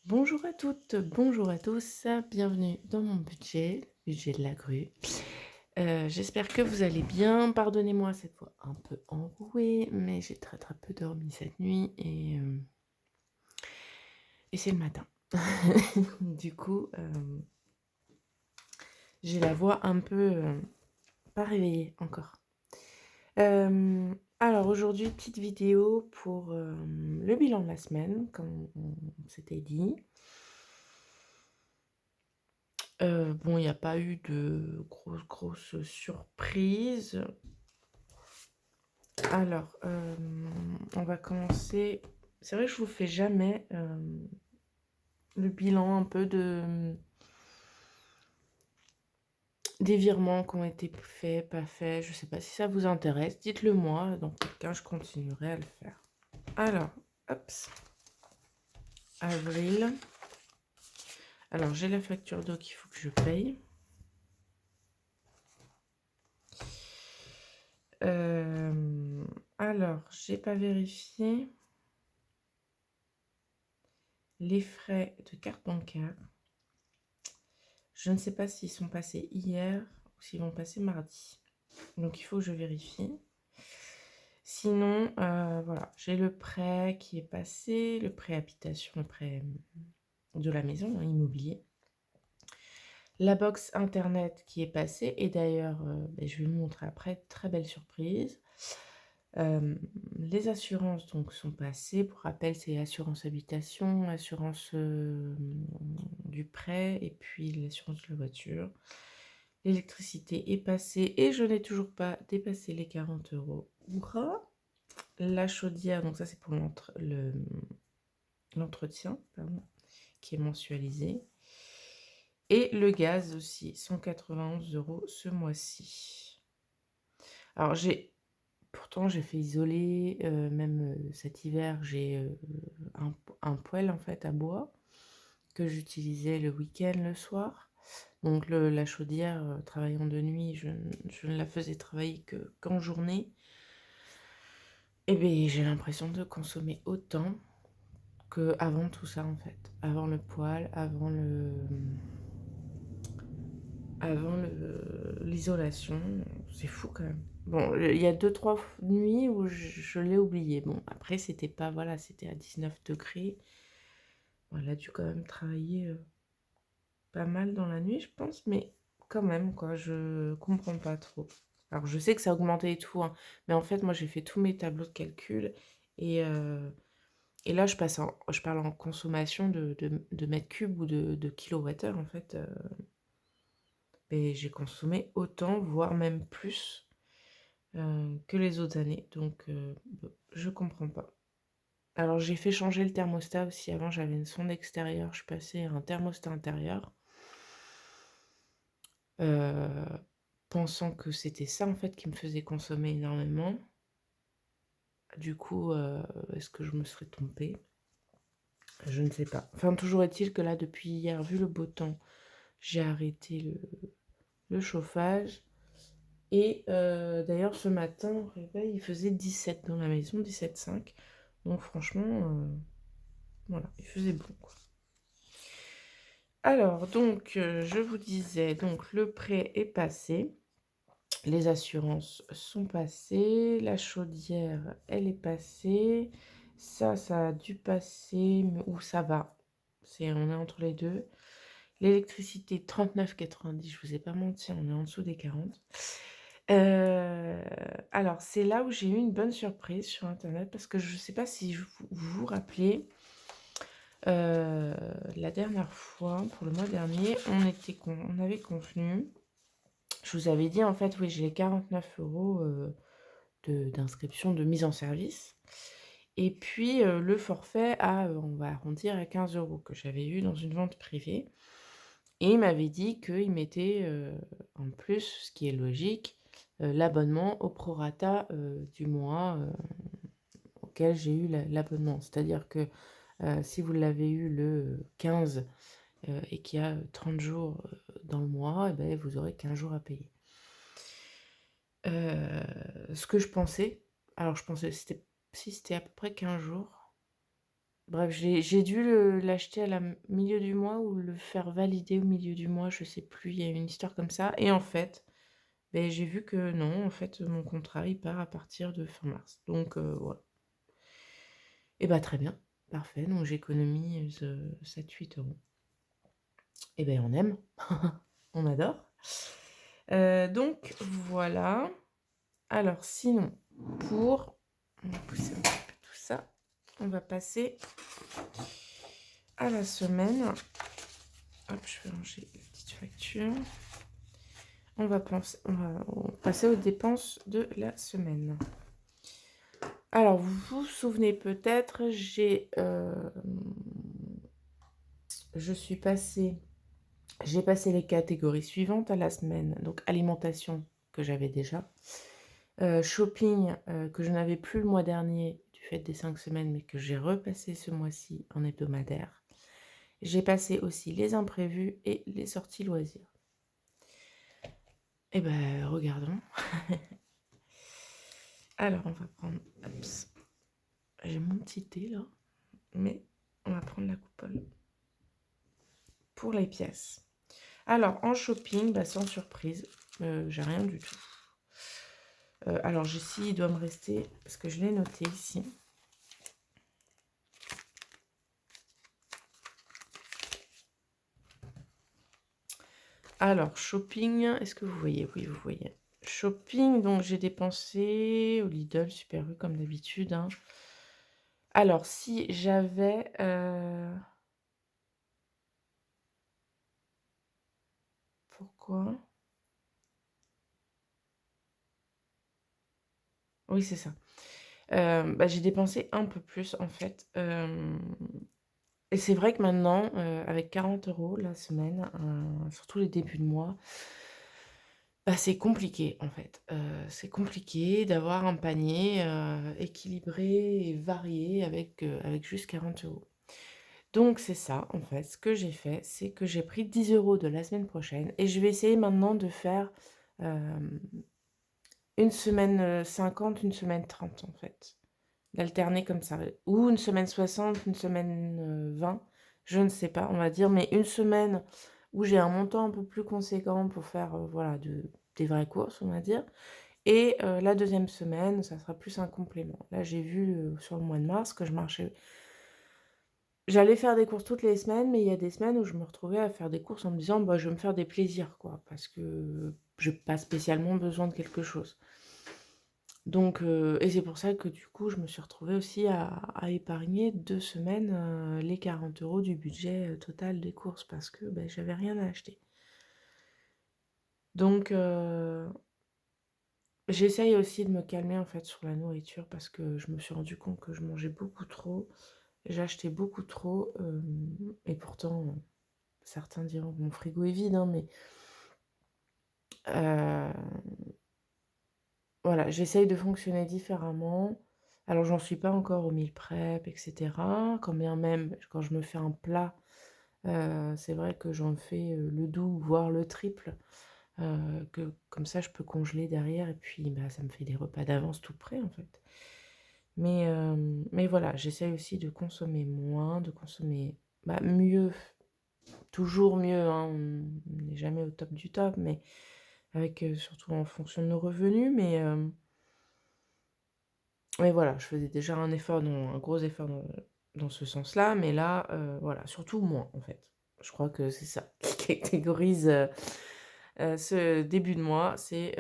Bonjour à toutes, bonjour à tous, bienvenue dans mon budget de la grue. J'espère que vous allez bien. Pardonnez-moi cette fois un peu enrouée, mais j'ai très, très peu dormi cette nuit et c'est le matin. Du coup, j'ai la voix un peu, pas réveillée encore. Alors aujourd'hui, petite vidéo pour, le bilan de la semaine, comme on s'était dit. Bon, il n'y a pas eu de grosses surprises. Alors, on va commencer. C'est vrai que je vous fais jamais, le bilan un peu des virements qui ont été faits, pas faits. Je sais pas si ça vous intéresse, dites-le moi, dans quel cas je continuerai à le faire. Alors, hop, avril. Alors, j'ai la facture d'eau qu'il faut que je paye. Alors, j'ai pas vérifié les frais de carte bancaire. Je ne sais pas s'ils sont passés hier ou s'ils vont passer mardi. Donc, il faut que je vérifie. Sinon, voilà, j'ai le prêt qui est passé, le prêt habitation, le prêt de la maison, immobilier. La box internet qui est passée, et d'ailleurs, je vais vous montrer après, très belle surprise. Les assurances donc sont passées. Pour rappel, c'est assurance habitation, assurance du prêt et puis l'assurance de la voiture. L'électricité est passée et je n'ai toujours pas dépassé les 40 euros. Hurrah! La chaudière, donc ça c'est pour l'entretien, qui est mensualisé. Et le gaz aussi, 191 euros ce mois-ci. Alors pourtant j'ai fait isoler, même cet hiver, j'ai un poêle en fait à bois que j'utilisais le week-end, le soir. Donc la chaudière, travaillant de nuit, je ne la faisais travailler qu'en journée. Et bien j'ai l'impression de consommer autant qu'avant tout ça en fait. Avant le poêle, l'isolation, c'est fou quand même. Bon, il y a 2-3 nuits où je l'ai oublié. Bon, après, c'était pas, voilà, c'était à 19 degrés. Bon, elle a dû quand même travailler pas mal dans la nuit, je pense, mais quand même, quoi, je comprends pas trop. Alors, je sais que ça a augmenté et tout, hein, mais en fait, moi, j'ai fait tous mes tableaux de calcul et là, je parle en consommation de mètres cubes ou de kilowattheures, en fait. Et j'ai consommé autant, voire même plus que les autres années. Donc, je comprends pas. Alors, j'ai fait changer le thermostat aussi. Avant, j'avais une sonde extérieure. Je suis passée à un thermostat intérieur. Pensant que c'était ça, en fait, qui me faisait consommer énormément. Du coup, est-ce que je me serais trompée? Je ne sais pas. Enfin, toujours est-il que là, depuis hier, vu le beau temps, j'ai arrêté le chauffage. Et d'ailleurs, ce matin, au réveil, il faisait 17 dans la maison, 17,5. Donc franchement, voilà, il faisait bon, quoi. Alors, donc, je vous disais, donc le prêt est passé. Les assurances sont passées. La chaudière, elle est passée. Ça a dû passer, ou ça va. On est entre les deux. L'électricité, 39,90, je vous ai pas menti, on est en dessous des 40. Alors, c'est là où j'ai eu une bonne surprise sur internet parce que je sais pas si vous vous rappelez, la dernière fois, pour le mois dernier, on avait convenu, je vous avais dit en fait, oui, j'ai les 49 euros d'inscription de mise en service. Et puis le forfait on va arrondir à 15 euros que j'avais eu dans une vente privée. Et il m'avait dit qu'il mettait en plus, ce qui est logique, l'abonnement au prorata du mois auquel j'ai eu l'abonnement. C'est-à-dire que si vous l'avez eu le 15 et qu'il y a 30 jours dans le mois, eh ben, vous aurez 15 jours à payer. Ce que je pensais, alors je pensais si c'était à peu près 15 jours, Bref, j'ai dû l'acheter à la milieu du mois ou le faire valider au milieu du mois, je sais plus, il y a une histoire comme ça et en fait, beh, j'ai vu que non, en fait, mon contrat, il part à partir de fin mars donc voilà. Et bah, très bien, parfait, donc j'économise, 7-8 € et beh, on aime, on adore. Donc voilà. Alors sinon, on va pousser un petit peu tout ça, on va passer à la semaine. Hop, je vais ranger les petites factures. On va passer aux dépenses de la semaine. Alors, vous vous souvenez peut-être, j'ai passé les catégories suivantes à la semaine. Donc, alimentation, que j'avais déjà. Shopping, que je n'avais plus le mois dernier du fait des 5 semaines, mais que j'ai repassé ce mois-ci en hebdomadaire. J'ai passé aussi les imprévus et les sorties loisirs. Eh ben, regardons. Alors, on va prendre... Oups. J'ai mon petit thé, là. Mais on va prendre la coupole pour les pièces. Alors, en shopping, bah, sans surprise, j'ai rien du tout. Alors, ici, il doit me rester... Parce que je l'ai noté ici. Alors, shopping, est-ce que vous voyez? Oui, vous voyez. Shopping, donc j'ai dépensé au Lidl, Super U, comme d'habitude, hein. Alors, si j'avais... Pourquoi? Oui, c'est ça. Bah, j'ai dépensé un peu plus, en fait. Et c'est vrai que maintenant, avec 40 € la semaine, surtout les débuts de mois, bah, c'est compliqué, en fait. C'est compliqué d'avoir un panier, équilibré et varié avec juste 40 €. Donc c'est ça, en fait, ce que j'ai fait, c'est que j'ai pris 10 € de la semaine prochaine et je vais essayer maintenant de faire, une semaine, 50, une semaine 30, en fait. D'alterner comme ça, ou une semaine 60, une semaine, 20, je ne sais pas, on va dire, mais une semaine où j'ai un montant un peu plus conséquent pour faire, voilà, des vraies courses, on va dire et la deuxième semaine, ça sera plus un complément. Là, j'ai vu, sur le mois de mars que j'allais faire des courses toutes les semaines, mais il y a des semaines où je me retrouvais à faire des courses en me disant: «Bah, je vais me faire des plaisirs, quoi», parce que j'ai pas spécialement besoin de quelque chose. Donc et c'est pour ça que du coup, je me suis retrouvée aussi à épargner 2 semaines, les 40 € du budget, total des courses parce que, beh, j'avais rien à acheter. Donc j'essaye aussi de me calmer, en fait, sur la nourriture parce que je me suis rendu compte que je mangeais beaucoup trop, j'achetais beaucoup trop, et pourtant, certains diront que mon frigo est vide, hein, mais heu voilà, j'essaye de fonctionner différemment. Alors j'en suis pas encore au meal prep et cetera, quand bien même quand je me fais un plat, c'est vrai que j'en fais, le double, voire le triple, que comme ça je peux congeler derrière et puis, bah, ça me fait des repas d'avance tout prêts, en fait. Mais voilà, j'essaye aussi de consommer moins, de consommer, bah, mieux, toujours mieux, hein, on n'est jamais au top du top, mais avec, surtout en fonction de nos revenus, mais voilà, je faisais déjà un gros effort dans ce sens-là, mais là, voilà, surtout moins, en fait. Je crois que c'est ça qui catégorise, ce début de mois, c'est,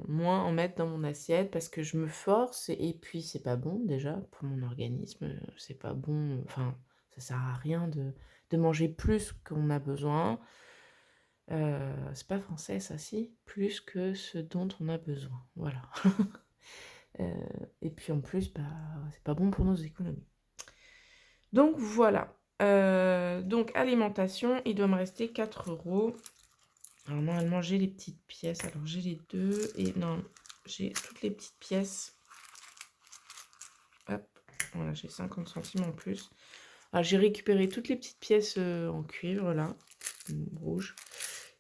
moins en mettre dans mon assiette parce que je me force et puis c'est pas bon déjà pour mon organisme, c'est pas bon, enfin, ça sert à rien de manger plus qu'on a besoin. C'est pas français ça, si? Plus que ce dont on a besoin, voilà. Et puis en plus, bah, c'est pas bon pour nos économies. Donc voilà. Donc alimentation, il doit me rester 4 €. Alors normalement, j'ai les petites pièces. Alors j'ai les 2 et non, j'ai toutes les petites pièces. Hop, voilà, j'ai 50 centimes en plus. Alors j'ai récupéré toutes les petites pièces en cuivre là, rouge,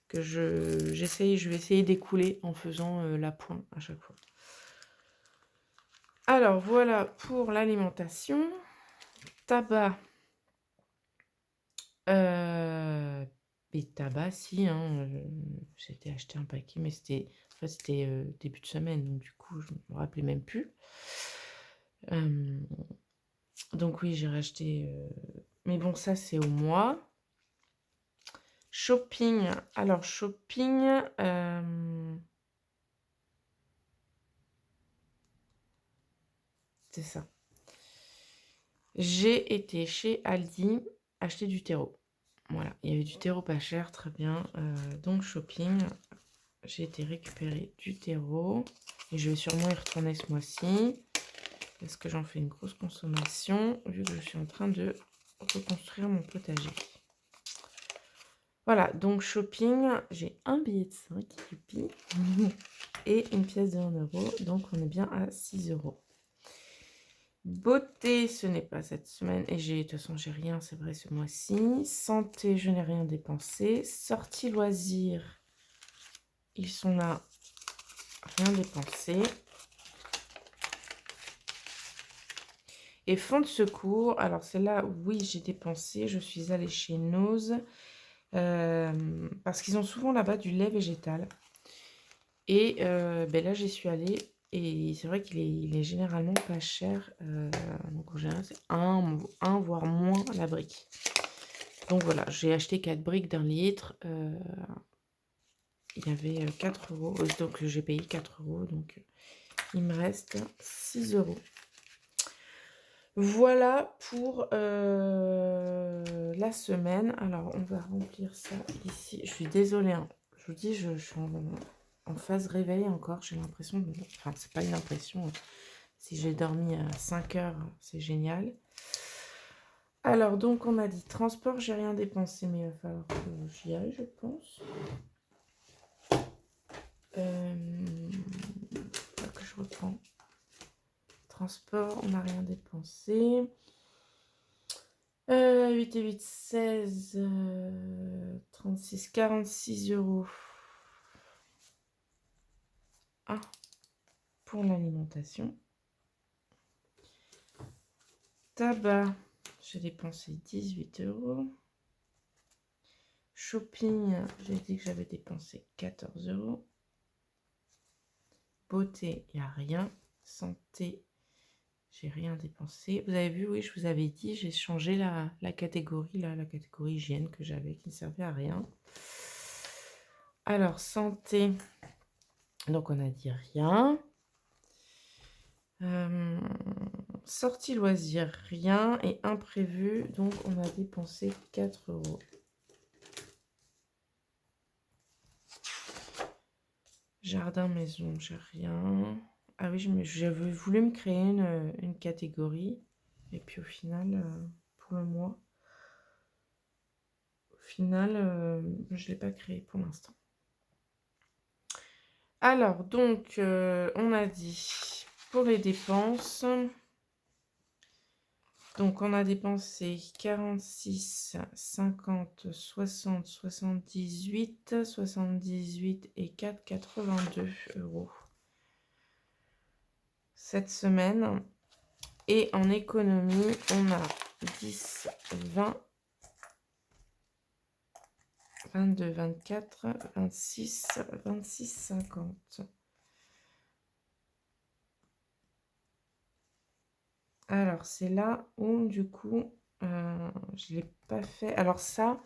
que je vais essayer d'écouler en faisant la pointe à chaque fois. Alors voilà pour l'alimentation. Tabac. Et tabac, si, hein, j'étais acheté un paquet, mais c'était début de semaine, donc du coup, je me rappelais même plus. Donc oui, j'ai racheté, mais bon, ça, c'est au mois. Shopping, alors shopping, c'est ça. J'ai été chez Aldi acheter du terreau. Voilà, il y avait du terreau pas cher, très bien. Donc shopping, j'ai été récupérer du terreau. Et je vais sûrement y retourner ce mois-ci. Parce que j'en fais une grosse consommation, vu que je suis en train de reconstruire mon potager. Voilà, donc shopping, j'ai un billet de 5, youpi, et une pièce de 1 euro, donc on est bien à 6 euros. Beauté, ce n'est pas cette semaine, et de toute façon j'ai rien, c'est vrai, ce mois-ci. Santé, je n'ai rien dépensé. Sortie loisirs, ils sont là, rien dépensé. Et fonds de secours, alors c'est là, oui, j'ai dépensé, je suis allée chez Nose, parce qu'ils ont souvent là-bas du lait végétal. Et ben là, j'y suis allée, et c'est vrai qu'il est généralement pas cher, donc en général, c'est 1 voire moins la brique. Donc voilà, j'ai acheté 4 briques d'1 litre, il y avait 4 euros, donc j'ai payé 4 euros, donc il me reste 6 euros. Voilà pour la semaine. Alors, on va remplir ça ici. Je suis désolée, hein. Je vous dis, je suis en phase réveil encore. J'ai l'impression de... Enfin, c'est pas une impression. Si j'ai dormi à 5 heures, c'est génial. Alors, donc, on a dit transport, j'ai rien dépensé, mais il va falloir que j'y aille, je pense. Que je reprends. Transport, on n'a rien dépensé. 8 et 8, 16, 36, 46 euros. Ah, pour l'alimentation. Tabac, j'ai dépensé 18 euros. Shopping, j'ai dit que j'avais dépensé 14 euros. Beauté, il n'y a rien. Santé, j'ai rien dépensé. Vous avez vu, oui, je vous avais dit, j'ai changé la catégorie, là, la catégorie hygiène que j'avais, qui ne servait à rien. Alors, santé, donc on a dit rien. Sortie loisir, rien. Et imprévu, donc on a dépensé 4 euros. Jardin, maison, j'ai rien. Ah oui, j'avais voulu me créer une catégorie. Et puis au final, pour le mois, je ne l'ai pas créé pour l'instant. Alors, donc, on a dit pour les dépenses... Donc, on a dépensé 46, 50, 60, 78, 78 et 4, 82 euros cette semaine. Et en économie, on a 10, 20, 22, 24, 26, 26, 50. Alors, c'est là où, du coup, je ne l'ai pas fait. Alors ça,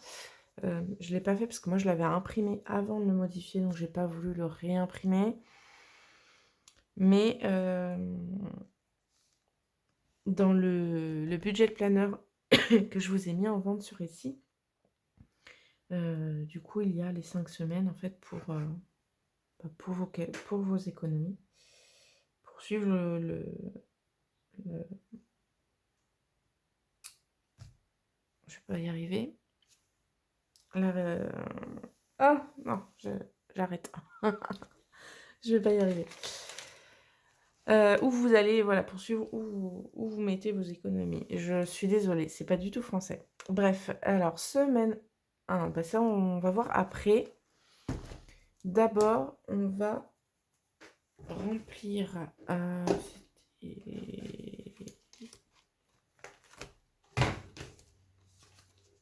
je ne l'ai pas fait parce que moi, je l'avais imprimé avant de le modifier, donc je n'ai pas voulu le réimprimer. Mais dans le budget planner que je vous ai mis en vente sur Etsy, du coup, il y a les 5 semaines, en fait, pour vos économies. Pour suivre je vais pas y arriver. Ah non, j'arrête. Je vais pas y arriver. Où vous allez, voilà, poursuivre où vous mettez vos économies. Je suis désolée, c'est pas du tout français. Bref, alors, semaine 1, bah ça, on va voir après. D'abord, on va remplir...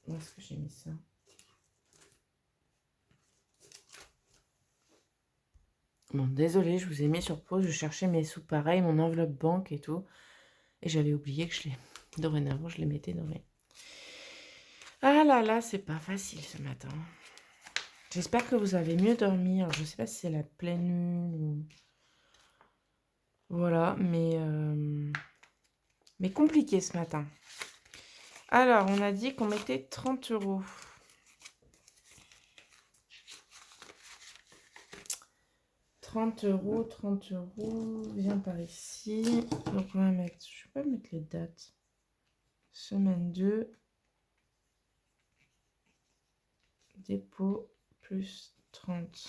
voilà. est-ce que j'ai mis ça? Bon, désolée, je vous ai mis sur pause. Je cherchais mes sous pareil, mon enveloppe banque et tout. Et j'avais oublié que dorénavant, je les mettais dans les... Ah là là, c'est pas facile ce matin. J'espère que vous avez mieux dormi. Alors, je sais pas si c'est la pleine lune ou... Voilà, mais compliqué ce matin. Alors, on a dit qu'on mettait 30 €. 30 €, 30 €, viens par ici. Donc, on va mettre, je vais pas mettre les dates. Semaine 2, dépôt, plus 30.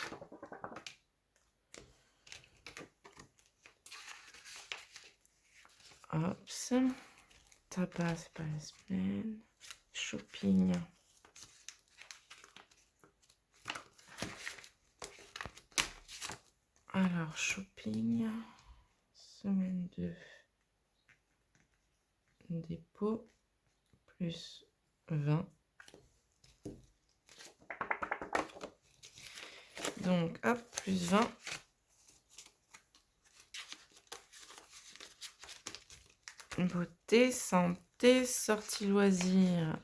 Hop, tabac, c'est pas la semaine. Shopping. Alors, shopping, semaine 2, dépôt, plus 20. Donc, hop, plus 20. Beauté, santé, sortie loisirs.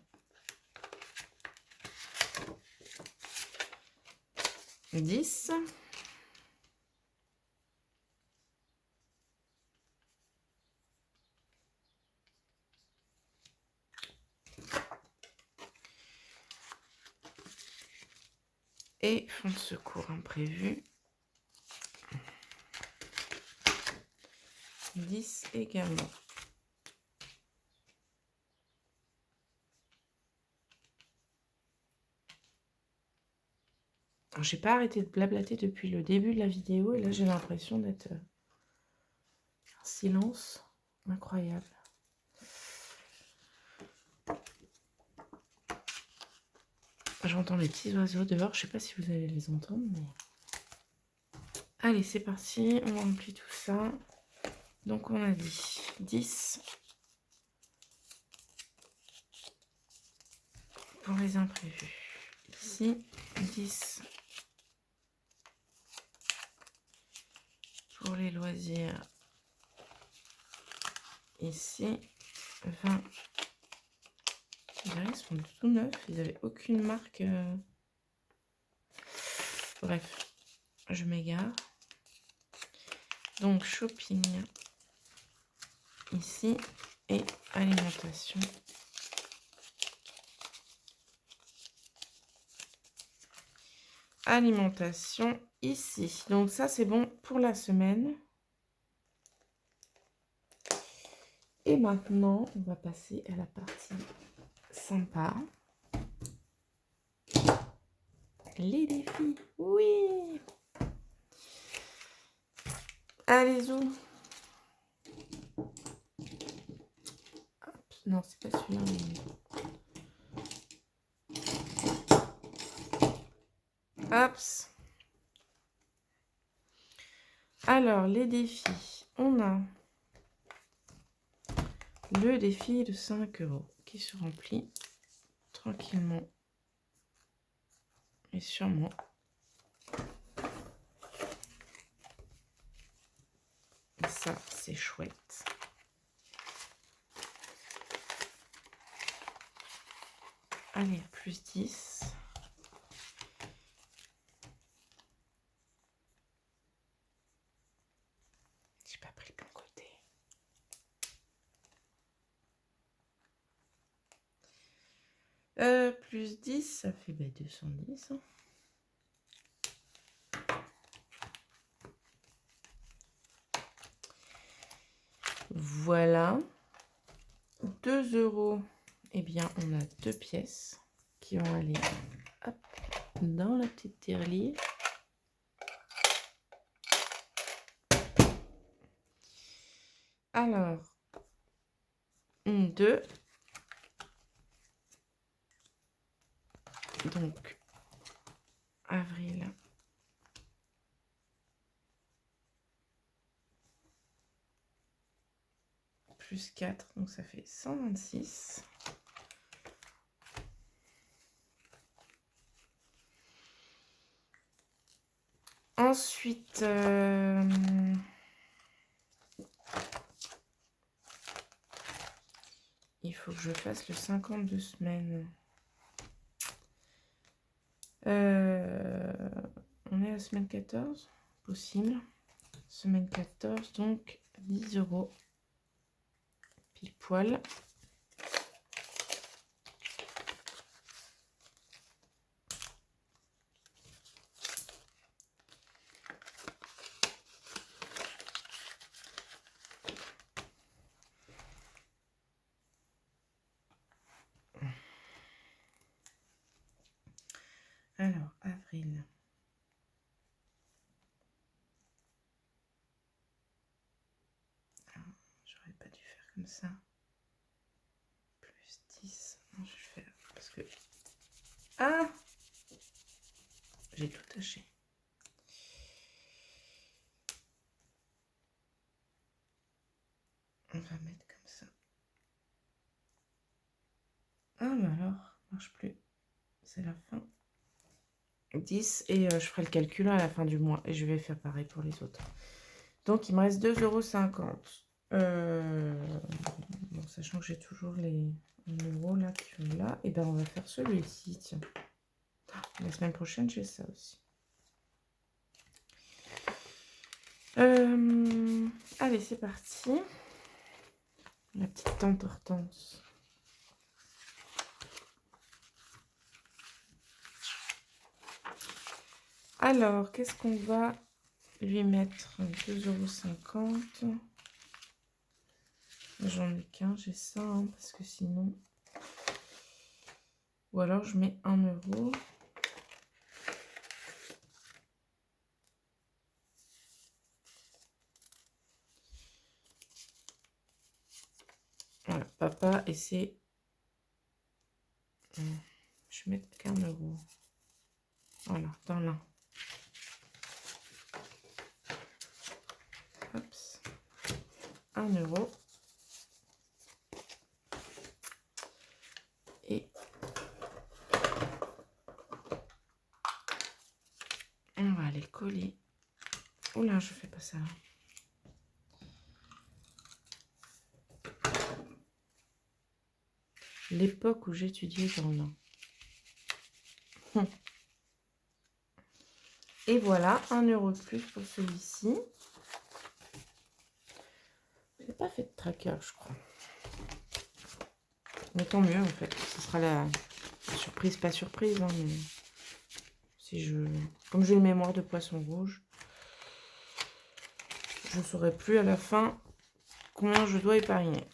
10. Et fonds de secours imprévu. 10 également. J'ai pas arrêté de blablater depuis le début de la vidéo et là j'ai l'impression d'être un silence incroyable. J'entends les petits oiseaux dehors, je sais pas si vous allez les entendre, mais... Allez, c'est parti, on remplit tout ça. Donc on a dit 10 pour les imprévus. Ici, 10 pour les loisirs. Ici, 20. Ils sont tout neufs, ils n'avaient aucune marque. Bref, je m'égare. Donc shopping ici et alimentation. Alimentation ici. Donc ça c'est bon pour la semaine. Et maintenant on va passer à la partie sympa. Les défis. Oui. Allez où? Non, c'est pas celui-là. Hop. Alors, les défis. On a le défi de 5 € qui se remplit tranquillement et sûrement. Et ça, c'est chouette. Allez, plus 10. J'ai pas pris le bon côté. Plus 10, ça fait 210. Voilà. 2 €. Eh bien, on a 2 pièces qui vont aller hop, dans la petite tirelire. Alors, 1, 2. Donc, avril. Plus 4, donc ça fait 126. Ensuite, il faut que je fasse le 52 semaines. On est à la semaine 14, possible. Semaine 14, donc 10 €. Pile poil. Alors, avril. J'aurais pas dû faire comme ça. Plus 10. Non, je vais faire parce que... Ah! J'ai tout taché. On va mettre comme ça. Ah, mais alors, marche plus. C'est la fin. 10 et je ferai le calcul à la fin du mois et je vais faire pareil pour les autres. Donc il me reste 2,50 €. Bon, sachant que j'ai toujours les 1 € là qui sont là, et ben on va faire celui-ci. Tiens, la semaine prochaine j'ai ça aussi. Allez, c'est parti. La petite tante Hortense. Alors, qu'est-ce qu'on va lui mettre? 2,50 €. J'en ai qu'un, j'ai ça, hein, parce que sinon... Ou alors je mets 1 €. Voilà, papa, et c'est... Je vais mettre qu'1 €. Voilà, dans l'un. Hop. 1 €. Et on va les coller. Oula, je fais pas ça. L'époque où j'étudiais dans l'un. Et voilà, 1 € de plus pour celui-ci. J'ai pas fait de tracker, je crois. Mais tant mieux, en fait. Ce sera la surprise, pas surprise. Hein, mais si je... Comme j'ai une mémoire de poisson rouge, je ne saurai plus à la fin combien je dois épargner.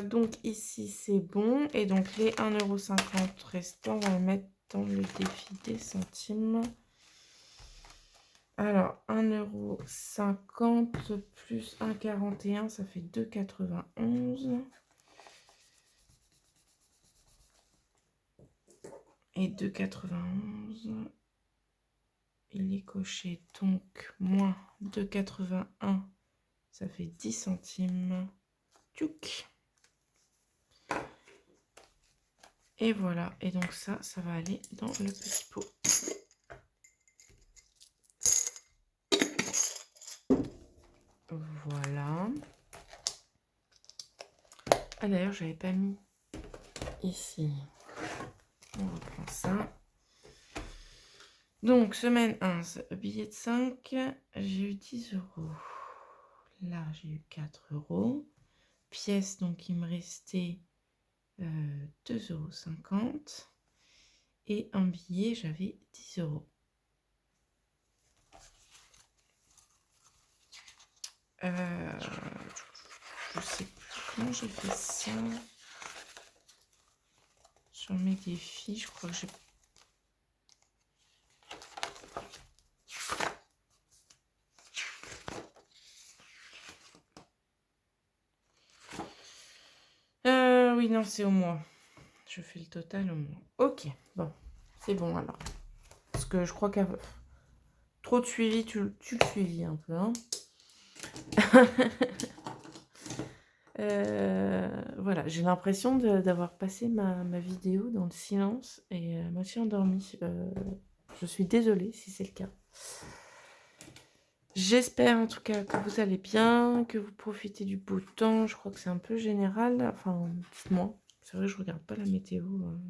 Donc ici, c'est bon. Et donc les 1,50 € restants, on va les mettre dans le défi des centimes. Alors, 1,50 € plus 1,41 €, ça fait 2,91 €. Et 2,91 €, il est coché. Donc, moins 2,81 €, ça fait 10 centimes. Tchouk. Et voilà. Et donc ça va aller dans le petit pot. Voilà. Ah d'ailleurs, j'avais pas mis ici. On reprend ça. Donc, semaine 1, billet de 5, j'ai eu 10 €. Là, j'ai eu 4 €. Pièce, donc il me restait 2,50 €. Et un billet, j'avais 10 €. Je sais plus comment j'ai fait ça. Sur mes défis, je crois que j'ai... Oui, non, c'est au mois. Je fais le total au mois. Ok, bon. C'est bon, alors. Parce que je crois qu'à trop de suivi, tu le suivis un peu, hein. Voilà, j'ai l'impression d'avoir passé ma vidéo dans le silence et à moitié endormie. Je suis désolée si c'est le cas. J'espère en tout cas que vous allez bien, que vous profitez du beau temps. Je crois que c'est un peu général. Enfin, dites-moi. C'est vrai que je regarde pas la météo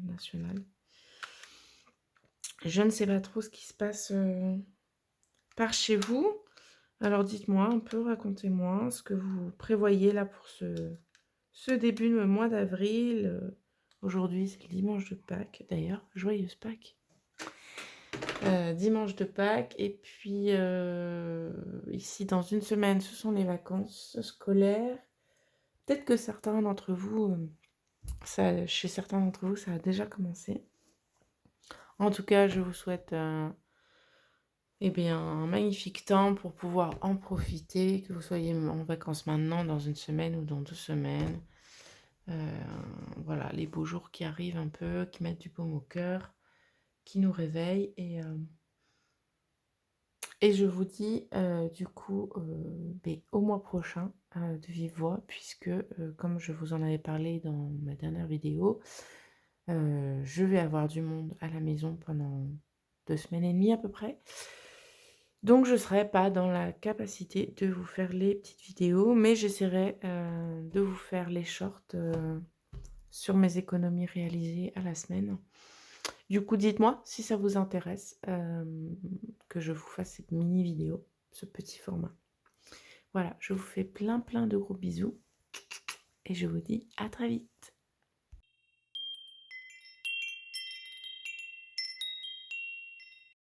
nationale. Je ne sais pas trop ce qui se passe par chez vous. Alors dites-moi un peu, racontez-moi ce que vous prévoyez là pour ce début de mois d'avril. Aujourd'hui, c'est le dimanche de Pâques. D'ailleurs, joyeuse Pâques. Dimanche de Pâques. Et puis, ici, dans une semaine, ce sont les vacances scolaires. Peut-être que certains d'entre vous, chez certains d'entre vous, ça a déjà commencé. En tout cas, je vous souhaite eh bien, un magnifique temps pour pouvoir en profiter, que vous soyez en vacances maintenant, dans une semaine ou dans 2 semaines. Voilà, les beaux jours qui arrivent un peu, qui mettent du baume au cœur, qui nous réveillent. Et je vous dis du coup au mois prochain de vive voix, puisque comme je vous en avais parlé dans ma dernière vidéo, je vais avoir du monde à la maison pendant 2 semaines et demie à peu près. Donc je ne serai pas dans la capacité de vous faire les petites vidéos, mais j'essaierai de vous faire les shorts sur mes économies réalisées à la semaine. Du coup, dites-moi si ça vous intéresse que je vous fasse cette mini vidéo, ce petit format. Voilà, je vous fais plein de gros bisous et je vous dis à très vite.